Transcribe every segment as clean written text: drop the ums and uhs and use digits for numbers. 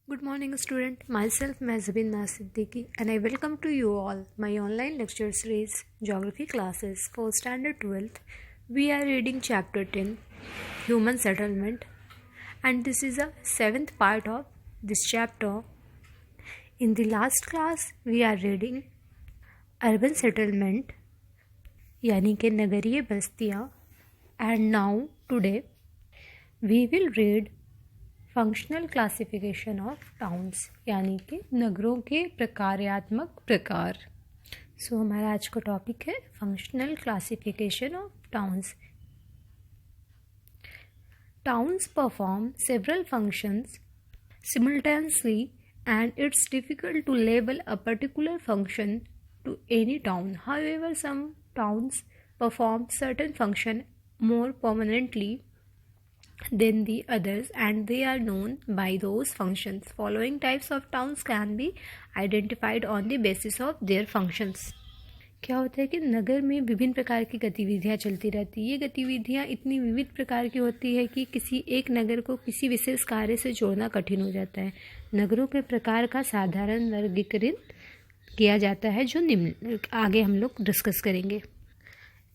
Good morning, student. Myself, Mazhabin Siddiqui, and I welcome to you all my online lecture series, Geography classes for Standard 12th. We are reading Chapter 10, Human Settlement, and this is the 7th part of this chapter. In the last class, we are reading Urban Settlement, यानी कि नगरीय बस्तियाँ, and now today we will read functional classification of towns यानी कि नगरों के प्रकार्यात्मक प्रकार। सो हमारा आज का टॉपिक है functional classification of towns. Towns perform several functions simultaneously and it's difficult to label a particular function to any town. However, some towns perform certain function more permanently than the others and they are known by those functions. Following types of towns can be identified on the basis of their functions. क्या होता है कि नगर में विभिन्न प्रकार की गतिविधियां चलती रहती है। ये गतिविधियां इतनी विविध प्रकार की होती है कि किसी एक नगर को किसी विशेष कार्य से जोड़ना कठिन हो जाता है। नगरों के प्रकार का साधारण वर्गीकृत किया जाता है जो निम्न आगे हम लोग डिस्कस करेंगे,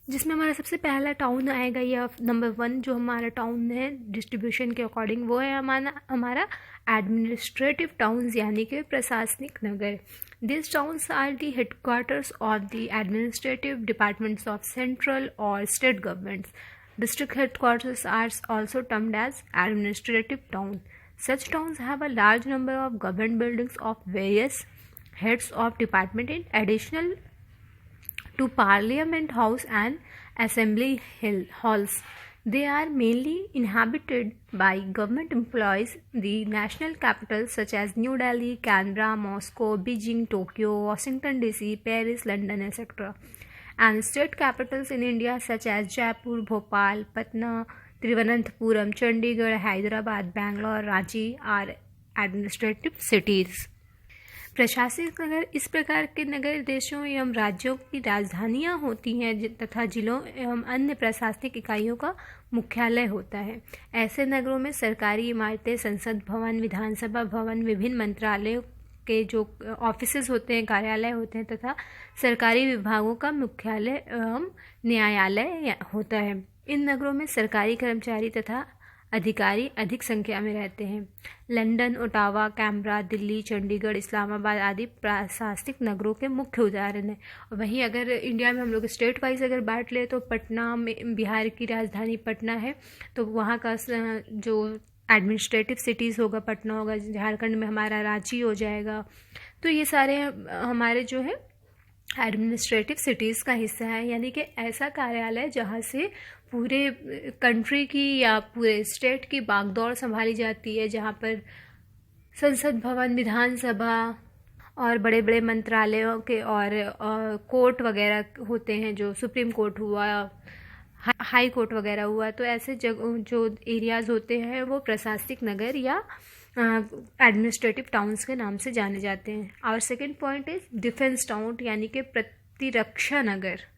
जिसमें हमारा सबसे पहला टाउन आएगा या नंबर 1 जो हमारा टाउन है डिस्ट्रीब्यूशन के अकॉर्डिंग, वो है हमारा एडमिनिस्ट्रेटिव टाउन्स यानी कि प्रशासनिक नगर। This towns are the headquarters of the administrative departments of central और state governments. District headquarters are also termed as administrative town. Such towns have a large number of government buildings of various heads of department in additional to Parliament House and Assembly halls. They are mainly inhabited by government employees. The national capitals such as New Delhi, Canberra, Moscow, Beijing, Tokyo, Washington DC, Paris, London, etc. And state capitals in India such as Jaipur, Bhopal, Patna, Thiruvananthapuram, Chandigarh, Hyderabad, Bangalore, Ranchi are administrative cities. प्रशासनिक नगर इस प्रकार के नगर देशों एवं राज्यों की राजधानियां होती हैं तथा जिलों एवं अन्य प्रशासनिक इकाइयों का मुख्यालय होता है। ऐसे नगरों में सरकारी इमारतें, संसद भवन, विधानसभा भवन, विभिन्न मंत्रालयों के जो ऑफिसेज होते हैं, कार्यालय होते हैं तथा सरकारी विभागों का मुख्यालय एवं न्यायालय होता है। इन नगरों में सरकारी कर्मचारी तथा अधिकारी अधिक संख्या में रहते हैं। London, Ottawa, Canberra, Delhi, Chandigarh, Islamabad आदि प्रशासनिक नगरों के मुख्य उदाहरण हैं। और वहीं अगर इंडिया में हम लोग स्टेट वाइज अगर बांट ले तो पटना में बिहार की राजधानी पटना है, तो वहाँ का जो एडमिनिस्ट्रेटिव सिटीज़ होगा पटना होगा। झारखंड में हमारा रांची हो जाएगा। तो ये सारे हमारे जो है एडमिनिस्ट्रेटिव सिटीज़ का हिस्सा है, यानी कि ऐसा कार्यालय जहाँ से पूरे कंट्री की या पूरे स्टेट की बागडोर संभाली जाती है, जहाँ पर संसद भवन, विधानसभा और बड़े बड़े मंत्रालयों के और कोर्ट वगैरह होते हैं, जो सुप्रीम कोर्ट हुआ, हाई कोर्ट वगैरह हुआ। तो ऐसे जगह जो एरियाज़ होते हैं वो प्रशासनिक नगर या एडमिनिस्ट्रेटिव टाउन्स के नाम से जाने जाते हैं। Our second point is defence town यानी कि प्रतिरक्षा नगर।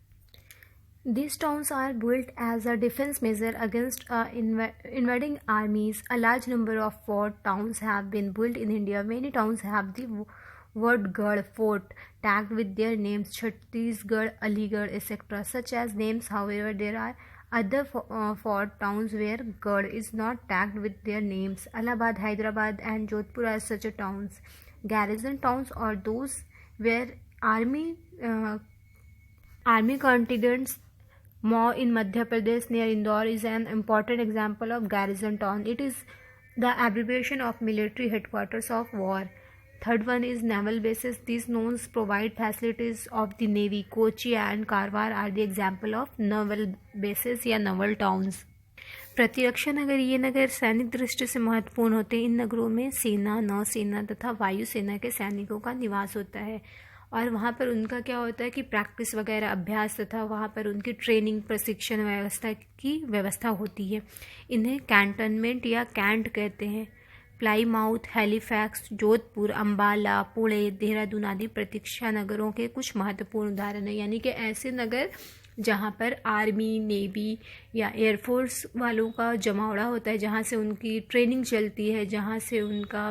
These towns are built as a defense measure against invading armies. A large number of fort towns have been built in India. Many towns have the word Garh fort tagged with their names, Chhattisgarh, Aligarh, etc. Such as names. However, there are other fort towns where Garh is not tagged with their names. Allahabad, Hyderabad, and Jodhpur are such towns. Garrison towns are those where army contingents. Mau in Madhya Pradesh near Indore is an important example of garrison town. It is the abbreviation of military headquarters of war. Third one is naval bases. These nodes provide facilities of the navy. Kochi and Karwar are the example of naval bases या naval towns. प्रतिरक्षा नगर ये नगर सैनिक दृष्टि से महत्वपूर्ण होते हैं। इन नगरों में सेना, नौसेना तथा वायुसेना के सैनिकों का निवास होता है और वहाँ पर उनका क्या होता है कि प्रैक्टिस वगैरह, अभ्यास तथा वहाँ पर उनकी ट्रेनिंग, प्रशिक्षण व्यवस्था की व्यवस्था होती है। इन्हें कैंटनमेंट या कैंट कहते हैं। प्लाईमाउथ, हैलीफैक्स, जोधपुर, अम्बाला, पुणे, देहरादून आदि प्रतीक्षा नगरों के कुछ महत्वपूर्ण उदाहरण हैं, यानी कि ऐसे नगर जहाँ पर आर्मी, नेवी या एयरफोर्स वालों का जमावड़ा होता है, जहाँ से उनकी ट्रेनिंग चलती है, जहाँ से उनका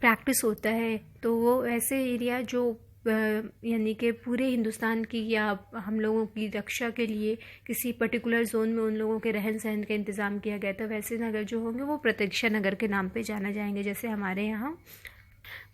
प्रैक्टिस होता है, तो वो ऐसे एरिया जो यानी कि पूरे हिंदुस्तान की या हम लोगों की रक्षा के लिए किसी पर्टिकुलर जोन में उन लोगों के रहन सहन का इंतज़ाम किया गया, तो वैसे नगर जो होंगे वो प्रतीक्षा नगर के नाम पे जाना जाएंगे। जैसे हमारे यहाँ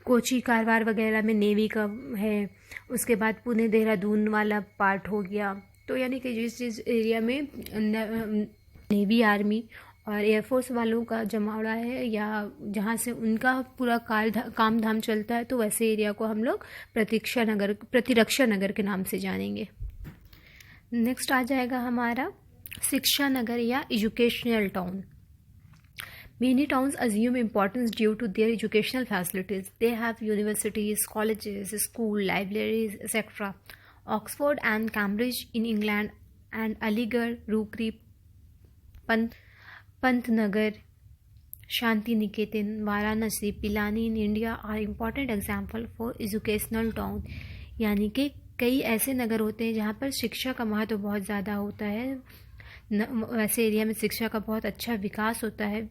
कोची कारवार वगैरह में नेवी का है, उसके बाद पुणे देहरादून वाला पार्ट हो गया। तो यानी कि जिस जिस एरिया में नेवी आर्मी और एयरफोर्स वालों का जमावड़ा है या जहाँ से उनका पूरा काम धाम चलता है, तो वैसे एरिया को हम लोग प्रतिरक्षा नगर के नाम से जानेंगे। नेक्स्ट आ जाएगा हमारा शिक्षा नगर या educational town. Many towns assume importance due to their educational facilities. They have universities, colleges, schools, libraries, etc. Oxford and Cambridge in England and Aligarh, Rookery, Pantnagar, Shanti Niketan, Varanasi, Pilani in India are important examples for educational town. यानी कि कई ऐसे नगर होते हैं जहाँ पर शिक्षा का महत्व बहुत ज़्यादा होता है। वैसे एरिया में शिक्षा का बहुत अच्छा विकास होता है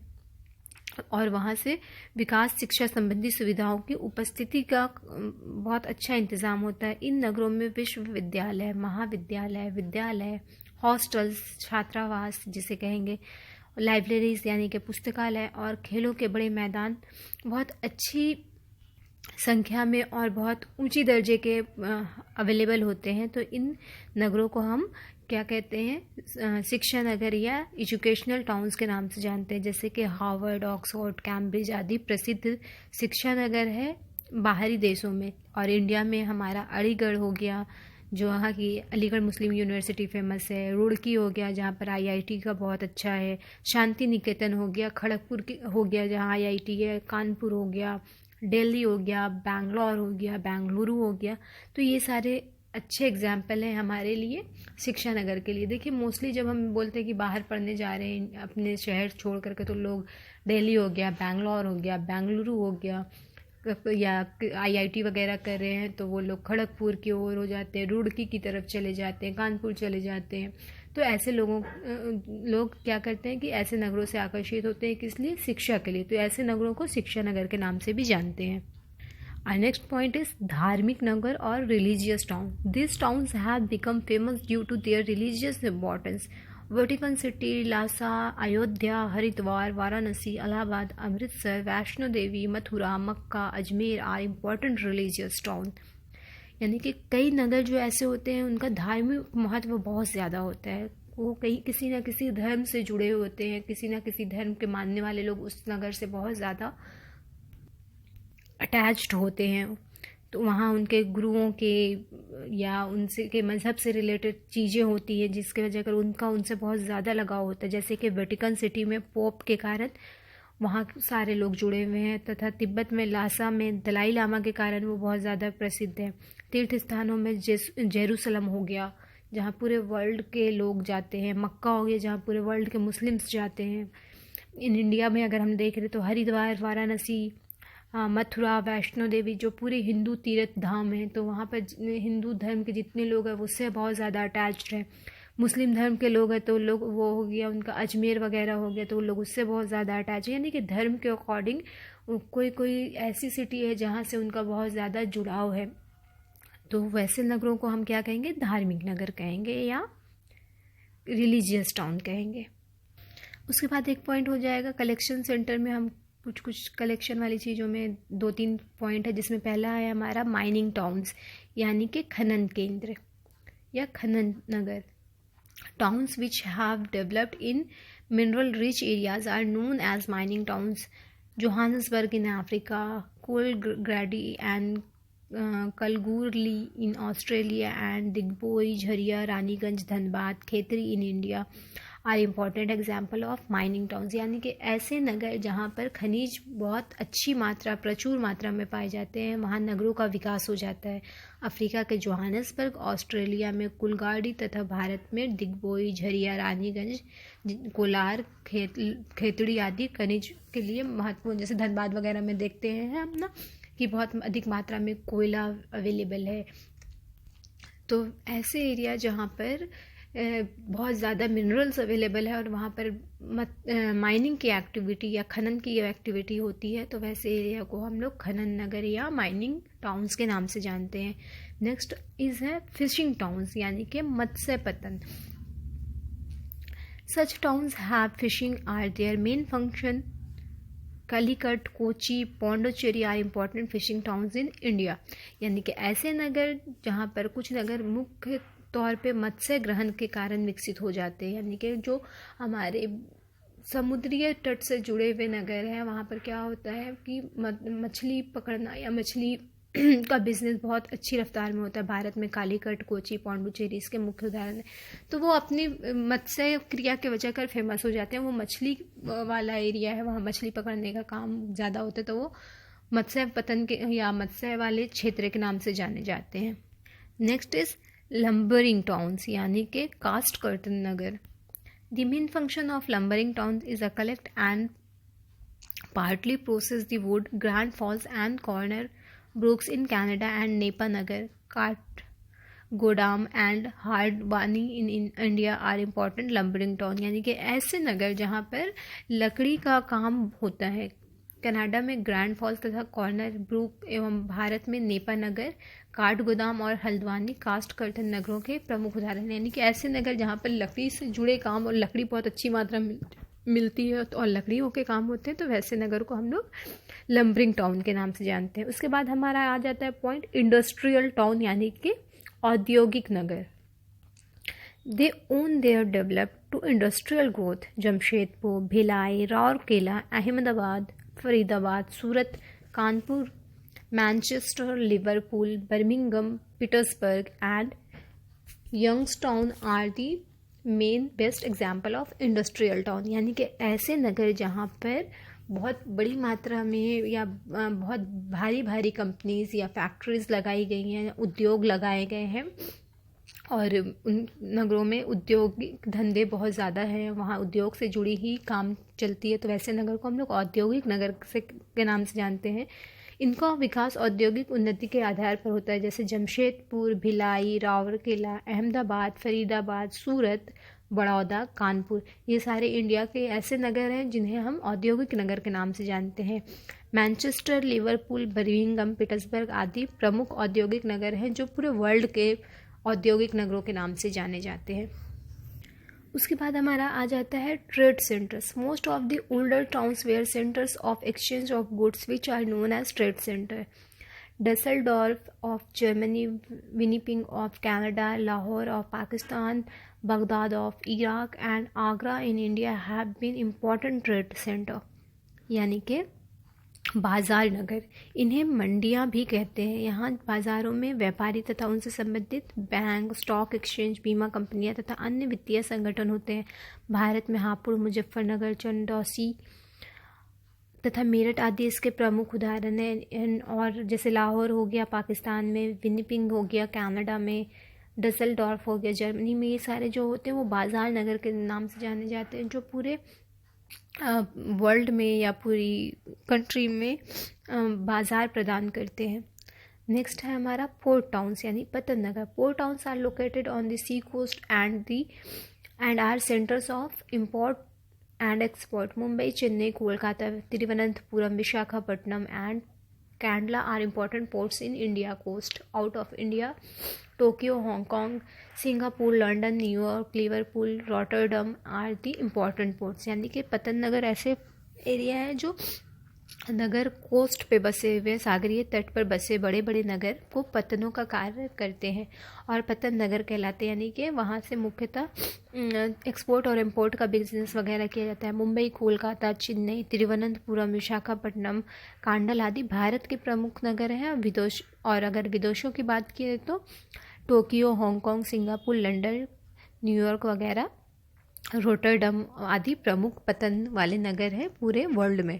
और वहाँ से विकास शिक्षा संबंधी सुविधाओं की उपस्थिति का बहुत अच्छा इंतज़ाम होता है। इन नगरों में विश्वविद्यालय, महाविद्यालय, विद्यालय, हॉस्टल्स, छात्रावास जिसे कहेंगे, लाइब्रेरीज यानी कि पुस्तकालय और खेलों के बड़े मैदान बहुत अच्छी संख्या में और बहुत ऊंची दर्जे के अवेलेबल होते हैं। तो इन नगरों को हम क्या कहते हैं, शिक्षा नगर या एजुकेशनल टाउन्स के नाम से जानते हैं। जैसे कि हार्वर्ड, ऑक्सफोर्ड, कैम्ब्रिज आदि प्रसिद्ध शिक्षा नगर है बाहरी देशों में। और इंडिया में हमारा अलीगढ़ हो गया, जो वहाँ की अलीगढ़ मुस्लिम यूनिवर्सिटी फेमस है। रुड़की हो गया जहाँ पर आईआईटी का बहुत अच्छा है। शांति निकेतन हो गया, खड़गपुर की हो गया जहाँ आईआईटी है। कानपुर हो गया, दिल्ली हो गया, बैंगलोर हो गया, बेंगलुरु हो गया। तो ये सारे अच्छे एग्जाम्पल हैं हमारे लिए शिक्षा नगर के लिए। देखिए मोस्टली जब हम बोलते हैं कि बाहर पढ़ने जा रहे हैं अपने शहर छोड़ करके, तो लोग दिल्ली हो गया, बैंगलोर हो गया, बेंगलुरु हो गया, या आईआईटी वगैरह कर रहे हैं तो वो लोग खड़गपुर की ओर हो जाते हैं, रुड़की की तरफ चले जाते हैं, कानपुर चले जाते हैं। तो ऐसे लोग क्या करते हैं कि ऐसे नगरों से आकर्षित होते हैं, किस लिए? शिक्षा के लिए। तो ऐसे नगरों को शिक्षा नगर के नाम से भी जानते हैं। Our next point is धार्मिक नगर और religious town. These towns have become famous due to their religious importance. Vatican City, Lhasa, Ayodhya, Haridwar, Varanasi, Allahabad, Amritsar, Vaishno Devi, Mathura, Mecca, Ajmer are important religious town. यानी कि कई नगर जो ऐसे होते हैं उनका धार्मिक महत्व बहुत ज़्यादा होता है। वो कहीं किसी न किसी धर्म से जुड़े होते हैं, किसी न किसी धर्म के मानने वाले लोग उस नगर से बहुत ज़्यादा अटैच्ड होते हैं। तो वहाँ उनके गुरुओं के या उनसे के मज़हब से रिलेटेड चीज़ें होती हैं जिसके वजह कर उनका उनसे बहुत ज़्यादा लगाव होता है। जैसे कि वेटिकन सिटी में पोप के कारण वहाँ सारे लोग जुड़े हुए हैं, तथा तिब्बत में लासा में दलाई लामा के कारण वो बहुत ज़्यादा प्रसिद्ध है। तीर्थ स्थानों में जेरूसलम हो गया जहाँ पूरे वर्ल्ड के लोग जाते हैं, मक्का हो गया जहाँ पूरे वर्ल्ड के मुस्लिम्स जाते हैं। इन इंडिया में अगर हम देख रहे तो हरिद्वार, वाराणसी, मथुरा, वैष्णो देवी जो पूरे हिंदू तीर्थ धाम हैं, तो वहाँ पर हिंदू धर्म के जितने लोग हैं उससे बहुत ज़्यादा अटैच्ड हैं। मुस्लिम धर्म के लोग हैं तो लोग वो हो गया उनका अजमेर वगैरह हो गया, तो लोग उससे बहुत ज़्यादा अटैच है। यानी कि धर्म के अकॉर्डिंग कोई ऐसी सिटी है जहाँ से उनका बहुत ज़्यादा जुड़ाव है। तो वैसे नगरों को हम क्या कहेंगे? धार्मिक नगर कहेंगे या रिलीजियस टाउन कहेंगे। उसके बाद एक पॉइंट हो जाएगा कलेक्शन सेंटर में। हम कुछ कलेक्शन वाली चीज़ों में 2-3 पॉइंट है, जिसमें पहला है हमारा माइनिंग टाउन्स यानी कि खनन केंद्र या खनन नगर। Towns which have developed in mineral rich areas are known as mining towns. Johannesburg in Africa, Coolgardie and Kalgoorlie in Australia, and Digboi, Jharia, Raniganj, Dhanbad, Khetri in India are important example of mining towns. यानी कि ऐसे नगर जहाँ पर खनिज बहुत अच्छी मात्रा, प्रचुर मात्रा में पाए जाते हैं, वहाँ नगरों का विकास हो जाता है। अफ्रीका के जोहानसबर्ग, ऑस्ट्रेलिया में कुलगाड़ी तथा भारत में दिग्बोई, झरिया, रानीगंज, कोलार, खेतड़ी आदि खनिज के लिए महत्वपूर्ण। जैसे धनबाद वगैरह में देखते हैं हम ना कि बहुत अधिक मात्रा में कोयला अवेलेबल है। तो ऐसे एरिया जहाँ पर बहुत ज़्यादा मिनरल्स अवेलेबल है और वहाँ पर माइनिंग की एक्टिविटी या खनन की एक्टिविटी होती है, तो वैसे एरिया को हम लोग खनन नगर या माइनिंग टाउन्स के नाम से जानते हैं। नेक्स्ट इज़ है फिशिंग टाउन्स यानी कि मत्स्य पतन। Such towns have fishing are their main function. Calicut, Kochi, Puducherry are important fishing towns in India. यानी कि ऐसे नगर जहाँ पर कुछ नगर मुख्य तौर पे मत्स्य ग्रहण के कारण विकसित हो जाते हैं, यानी कि जो हमारे समुद्रीय तट से जुड़े हुए नगर हैं वहाँ पर क्या होता है कि मछली पकड़ना या मछली का बिजनेस बहुत अच्छी रफ्तार में होता है। भारत में कालीकट, कोची, पौंडुचेरी इसके मुख्य उदाहरण हैं। तो वो अपनी मत्स्य क्रिया के वजह कर फेमस हो जाते हैं। वो मछली वाला एरिया है, वहाँ मछली पकड़ने का काम ज़्यादा होता है, तो वो मत्स्य पतन के या मत्स्य वाले क्षेत्र के नाम से जाने जाते हैं। नेक्स्ट इज लंबरिंग टाउन्स यानी कि कास्ट कर्टन नगर। The main function of lumbering towns is a collect and partly process the wood. Grand Falls and Corner Brooks in Canada and Nepanagar, Kathgodam and Hardwani in India are important lumbering town। यानी कि ऐसे नगर जहाँ पर लकड़ी का काम होता है। कनाडा में ग्रैंड फॉल्स तथा कॉर्नर ब्रूक एवं भारत में नेपानगर, काठगोदाम और हल्द्वानी कास्ट कर्टन नगरों के प्रमुख उदाहरण। यानी कि ऐसे नगर जहाँ पर लकड़ी से जुड़े काम और लकड़ी बहुत अच्छी मात्रा में मिलती है और लकड़ियों के काम होते हैं, तो वैसे नगर को हम लोग लंबरिंग टाउन के नाम से जानते हैं। उसके बाद हमारा आ जाता है पॉइंट इंडस्ट्रियल टाउन यानी कि औद्योगिक नगर। They own their develop to industrial growth. Jamshedpur, Bhilai, Rourkela, Ahmedabad, Faridabad, Surat, Kanpur, Manchester, Liverpool, Birmingham, Petersburg and Youngstown are the main best example of industrial town. यानी कि ऐसे नगर जहाँ पर बहुत बड़ी मात्रा में या बहुत भारी भारी कंपनीज या फैक्ट्रीज लगाई गई हैं, उद्योग लगाए गए हैं और उन नगरों में औद्योगिक धंधे बहुत ज़्यादा हैं, वहाँ उद्योग से जुड़ी ही काम चलती है, तो वैसे नगर को हम लोग औद्योगिक नगर से के नाम से जानते हैं। इनका विकास औद्योगिक उन्नति के आधार पर होता है, जैसे जमशेदपुर, भिलाई, राउरकेला, अहमदाबाद, फरीदाबाद, सूरत, बड़ौदा, कानपुर, ये सारे इंडिया के ऐसे नगर हैं जिन्हें हम औद्योगिक नगर के नाम से जानते हैं। मैनचेस्टर, लिवरपूल, बर्मिंघम, पीटर्सबर्ग आदि प्रमुख औद्योगिक नगर हैं जो पूरे वर्ल्ड के औद्योगिक नगरों के नाम से जाने जाते हैं। उसके बाद हमारा आ जाता है trade centres. Most of the older towns were centres of exchange of goods which are known as trade centre. Dusseldorf of Germany, Winnipeg of Canada, Lahore of Pakistan, Baghdad of Iraq and Agra in India have been important trade centre. यानी कि बाजार नगर, इन्हें मंडियां भी कहते हैं। यहाँ बाज़ारों में व्यापारी तथा उनसे संबंधित बैंक, स्टॉक एक्सचेंज, बीमा कंपनियां तथा अन्य वित्तीय संगठन होते हैं। भारत में हापुड़, मुजफ्फरनगर, चंदौसी तथा मेरठ आदि इसके प्रमुख उदाहरण हैं। और जैसे लाहौर हो गया पाकिस्तान में, विनिपिग हो गया कनाडा में, डसेल्डॉर्फ हो गया जर्मनी में, ये सारे जो होते हैं वो बाज़ार नगर के नाम से जाने जाते हैं, जो पूरे वर्ल्ड में या पूरी कंट्री में बाज़ार प्रदान करते हैं। नेक्स्ट है हमारा पोर्ट टाउन्स यानी पतन नगर। Port towns are located on the sea coast and are centres of import and export. Mumbai, Chennai, Kolkata, Thiruvananthapuram, Visakhapatnam and Kandla are important ports in India coast. Out of India, Tokyo, Hong Kong, Singapore, London, New York, Liverpool, Rotterdam are the important ports. यानी कि पतन नगर ऐसे area है जो नगर coast पे बसे हुए, सागरीय तट पर बसे बड़े बड़े नगर को पतनों का कार्य करते हैं और पतन नगर कहलाते हैं। यानी कि वहाँ से मुख्यतः एक्सपोर्ट और इम्पोर्ट का बिजनेस वगैरह किया जाता है। मुंबई, कोलकाता, चेन्नई, तिरुवनंतपुरम, विशाखापट्टनम, कांडल आदि भारत के प्रमुख नगर हैं। और अगर विदेशों की बात की तो Tokyo, Hong Kong, Singapore, London, New York वगैरह, रोटरडम आदि प्रमुख पतन वाले नगर हैं पूरे वर्ल्ड में।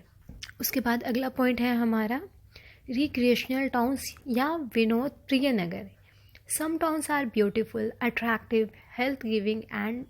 उसके बाद अगला पॉइंट है हमारा रिक्रिएशनल टाउन्स या विनोद प्रिय नगर। Some towns are beautiful, attractive, health giving and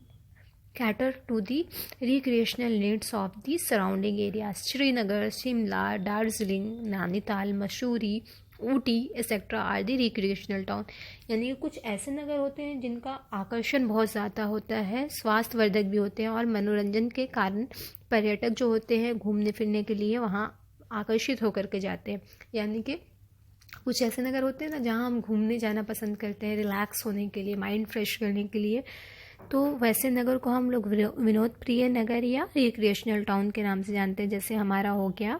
cater to the recreational needs of the surrounding areas. Srinagar, Shimla, Darjeeling, Nainital, Mussoorie, Ooty etcetera are the recreational town. यानी कि कुछ ऐसे नगर होते हैं जिनका आकर्षण बहुत ज़्यादा होता है, स्वास्थ्यवर्धक भी होते हैं और मनोरंजन के कारण पर्यटक जो होते हैं घूमने फिरने के लिए वहाँ आकर्षित होकर के जाते हैं। यानी कि कुछ ऐसे नगर होते हैं ना जहाँ हम घूमने जाना पसंद करते हैं रिलैक्स होने के लिए, माइंड फ्रेश करने के लिए, तो वैसे नगर को हम लोग विनोद प्रिय नगर या रिक्रिएशनल टाउन के नाम से जानते हैं। जैसे हमारा हो गया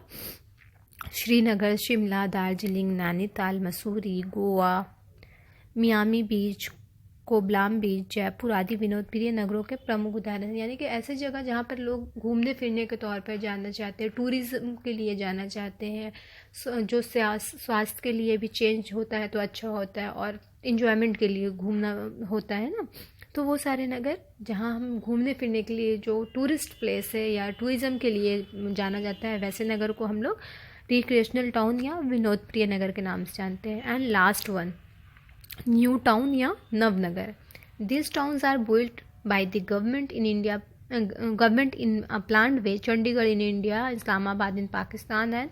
श्रीनगर, शिमला, दार्जिलिंग, नैनीताल, मसूरी, गोवा, मियामी बीच, कोबलाम बीच, जयपुर आदि विनोद प्रिय नगरों के प्रमुख उदाहरण हैं। यानी कि ऐसे जगह जहाँ पर लोग घूमने फिरने के तौर पर जाना चाहते हैं, टूरिज़्म के लिए जाना चाहते हैं, जो स्वास्थ्य के लिए भी चेंज होता है तो अच्छा होता है और इन्जॉयमेंट के लिए घूमना होता है ना, तो वो सारे नगर जहाँ हम घूमने फिरने के लिए जो टूरिस्ट प्लेस है या टूरिज़्म के लिए जाना जाता है, वैसे नगर को हम लोग रिक्रिएशनल टाउन या विनोद प्रिय नगर के नाम से जानते हैं। And last one, new town या Navnagar. These towns are built by the government in India, government in a planned way. Chandigarh in India, Islamabad in Pakistan, and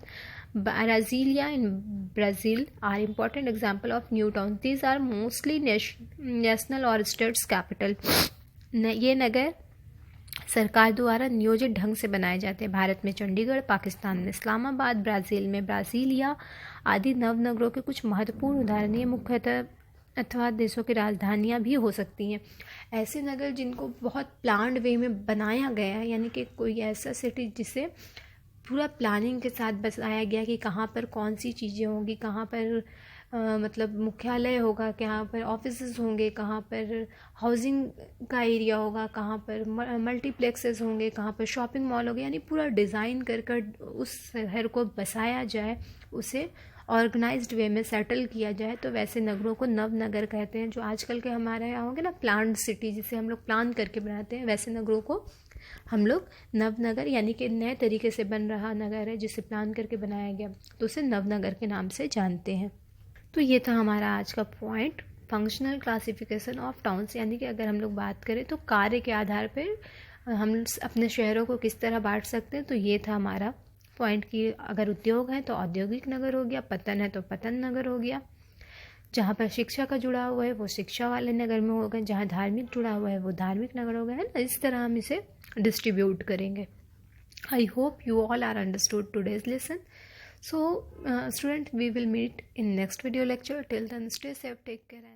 Brasilia in Brazil are important example of new towns. These are mostly national or states capital. ये नगर सरकार द्वारा नियोजित ढंग से बनाए जाते हैं। भारत में चंडीगढ़, पाकिस्तान में इस्लामाबाद, ब्राज़ील में ब्राज़ीलिया आदि नवनगरों के कुछ महत्वपूर्ण उदाहरण ये मुख्यतः अथवा देशों की राजधानियाँ भी हो सकती हैं। ऐसे नगर जिनको बहुत प्लान्ड वे में बनाया गया है, यानी कि कोई ऐसा सिटी जिसे पूरा प्लानिंग के साथ बताया गया कि कहाँ पर कौन सी चीज़ें होंगी, कहाँ पर मतलब मुख्यालय होगा, कहाँ पर ऑफिसेज होंगे, कहाँ पर हाउसिंग का एरिया होगा, कहाँ पर मल्टीप्लेक्सेस होंगे, कहाँ पर शॉपिंग मॉल होंगे, यानी पूरा डिज़ाइन कर कर उस शहर को बसाया जाए, उसे ऑर्गेनाइज्ड वे में सेटल किया जाए, तो वैसे नगरों को नवनगर कहते हैं। जो आजकल के हमारे यहाँ होंगे ना प्लान्ड सिटी, जिसे हम लोग प्लान करके बनाते हैं, वैसे नगरों को हम लोग नवनगर, यानी कि नए तरीके से बन रहा नगर है जिसे प्लान करके बनाया गया, तो उसे नवनगर के नाम से जानते हैं। तो ये था हमारा आज का point, functional classification of towns. यानी कि अगर हम लोग बात करें तो कार्य के आधार पर हम अपने शहरों को किस तरह बांट सकते हैं, तो ये था हमारा पॉइंट कि अगर उद्योग है तो औद्योगिक नगर हो गया, पतन है तो पतन नगर हो गया, जहाँ पर शिक्षा का जुड़ा हुआ है वो शिक्षा वाले नगर में हो गए, जहाँ धार्मिक जुड़ा हुआ है वो धार्मिक नगर हो गया, है ना। इस तरह हम इसे डिस्ट्रीब्यूट करेंगे। I hope you all are understood today's lesson. So student, we will meet in next video lecture. Till then, stay safe, take care and